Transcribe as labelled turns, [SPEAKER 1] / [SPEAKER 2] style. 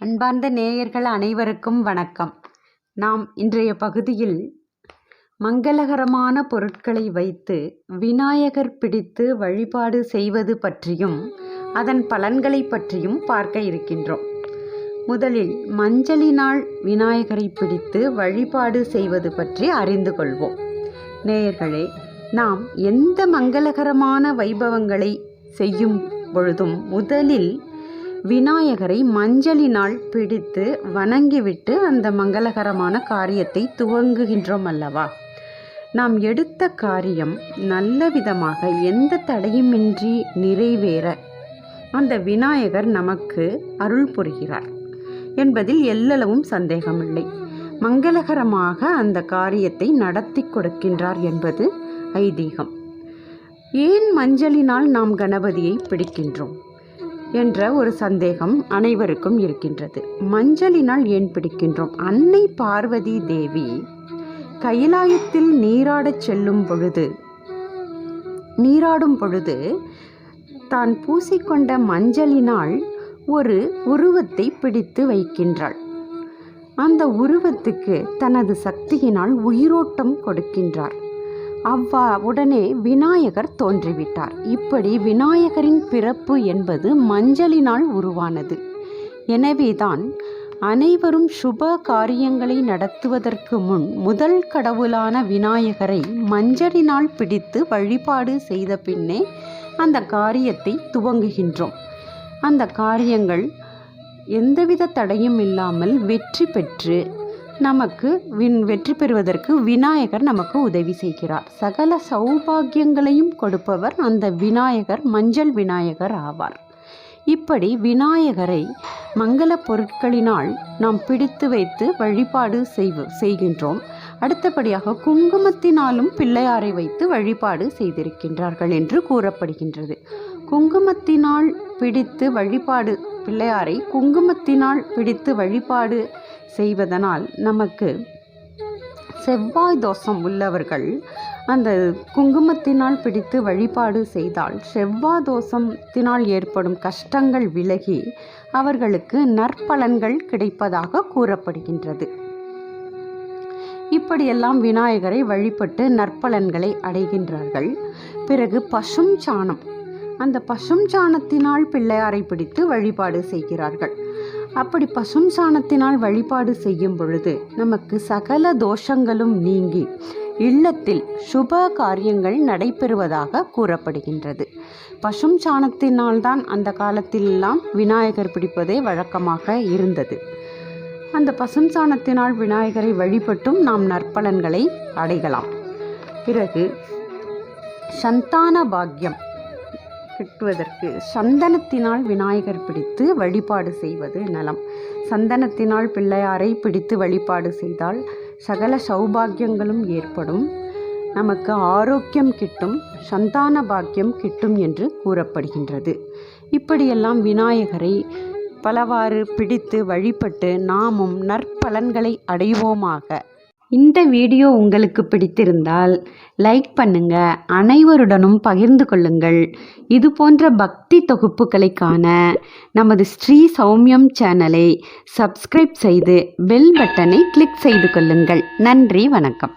[SPEAKER 1] அன்பார்ந்த நேயர்கள் அனைவருக்கும் வணக்கம். நாம் இன்றைய பகுதியில் மங்களகரமான பொருட்களை வைத்து விநாயகர் பிடித்து வழிபாடு செய்வது பற்றியும் அதன் பலன்களை பற்றியும் பார்க்க இருக்கின்றோம். முதலில் மஞ்சளினால் விநாயகரை பிடித்து வழிபாடு செய்வது பற்றி அறிந்து கொள்வோம். நேயர்களே, நாம் எந்த மங்களகரமான வைபவங்களை செய்யும் பொழுதும் முதலில் விநாயகரை மஞ்சளினால் பிடித்து வணங்கிவிட்டு அந்த மங்களகரமான காரியத்தை துவங்குகின்றோம் அல்லவா? நாம் எடுத்த காரியம் நல்ல விதமாக எந்த தடையுமின்றி நிறைவேற அந்த விநாயகர் நமக்கு அருள் புரிகிறார் என்பதில் எல்லளவும் சந்தேகமில்லை. மங்களகரமாக அந்த காரியத்தை நடத்தி கொடுக்கின்றார் என்பது ஐதீகம். ஏன் மஞ்சளினால் நாம் கணபதியை பிடிக்கின்றோம் என்ற ஒரு சந்தேகம் அனைவருக்கும் இருக்கின்றது. மஞ்சளினால் ஏன் பிடிக்கின்றோம்? அன்னை பார்வதி தேவி கைலாயத்தில் நீராடும் பொழுது தான் பூசிக்கொண்ட மஞ்சளினால் ஒரு உருவத்தை பிடித்து வைக்கின்றாள். அந்த உருவத்துக்கு தனது சக்தியினால் உயிரோட்டம் கொடுக்கின்றார். உடனே விநாயகர் தோன்றிவிட்டார். இப்படி விநாயகரின் பிறப்பு என்பது மஞ்சளினால் உருவானது. எனவேதான் அனைவரும் சுப காரியங்களை நடத்துவதற்கு முன் முதல் கடவுளான விநாயகரை மஞ்சளினால் பிடித்து வழிபாடு செய்த பின்னே அந்த காரியத்தை துவங்குகின்றோம். அந்த காரியங்கள் எந்தவித தடையும் இல்லாமல் வெற்றி பெறுவதற்கு விநாயகர் நமக்கு உதவி செய்கிறார். சகல சௌபாகியங்களையும் கொடுப்பவர் அந்த விநாயகர், மஞ்சள் விநாயகர் ஆவார். இப்படி விநாயகரை மங்கள பொருட்களினால் நாம் பிடித்து வைத்து வழிபாடு செய்கின்றோம். அடுத்தபடியாக குங்குமத்தினாலும் பிள்ளையாரை வைத்து வழிபாடு செய்திருக்கின்றார்கள் என்று கூறப்படுகின்றது. குங்குமத்தினால் பிடித்து வழிபாடு பிள்ளையாரை குங்குமத்தினால் பிடித்து வழிபாடு செய்வதனால் நமக்கு செவ்வாய் தோஷம் உள்ளவர்கள் அந்த குங்குமத்தினால் பிடித்து வழிபாடு செய்தால் செவ்வாய் தோஷத்தினால் ஏற்படும் கஷ்டங்கள் விலகி அவர்களுக்கு நற்பலன்கள் கிடைப்பதாக கூறப்படுகின்றது. இப்படியெல்லாம் விநாயகரை வழிபட்டு நற்பலன்களை அடைகின்றார்கள். பிறகு பசும் சாணம், அந்த பசும் சாணத்தினால் பிள்ளையாரை பிடித்து வழிபாடு செய்கிறார்கள். அப்படி பசும் சாணத்தினால் வழிபாடு செய்யும் பொழுது நமக்கு சகல தோஷங்களும் நீங்கி இல்லத்தில் சுப காரியங்கள் நடைபெறுவதாக கூறப்படுகின்றது. பசும் சாணத்தினால்தான் அந்த காலத்திலெல்லாம் விநாயகர் பிடிப்பதே வழக்கமாக இருந்தது. அந்த பசும் சாணத்தினால் விநாயகரை வழிபட்டும் நாம் நற்பலன்களை அடையலாம். பிறகு சந்தான பாக்கியம் கிட்டுவதற்கு சந்தனத்தினால் விநாயகர் பிடித்து வழிபாடு செய்வது நலம். சந்தனத்தினால் பிள்ளையாரை பிடித்து வழிபாடு செய்தால் சகல சௌபாகியங்களும் ஏற்படும், நமக்கு ஆரோக்கியம் கிட்டும், சந்தான பாக்கியம் கிட்டும் என்று கூறப்படுகின்றது. இப்படியெல்லாம் விநாயகரை பலவாறு பிடித்து வழிபட்டு நாமும் நற்பலன்களை அடைவோமாக. இந்த வீடியோ உங்களுக்கு பிடித்திருந்தால் லைக் பண்ணுங்க, அனைவருடனும் பகிர்ந்து கொள்ளுங்கள். இது போன்ற பக்தி தொகுப்புகளை காண நமது ஸ்ரீ சௌமியம் சேனலை சப்ஸ்கிரைப் செய்து பெல் பட்டனை கிளிக் செய்து கொள்ளுங்கள். நன்றி, வணக்கம்.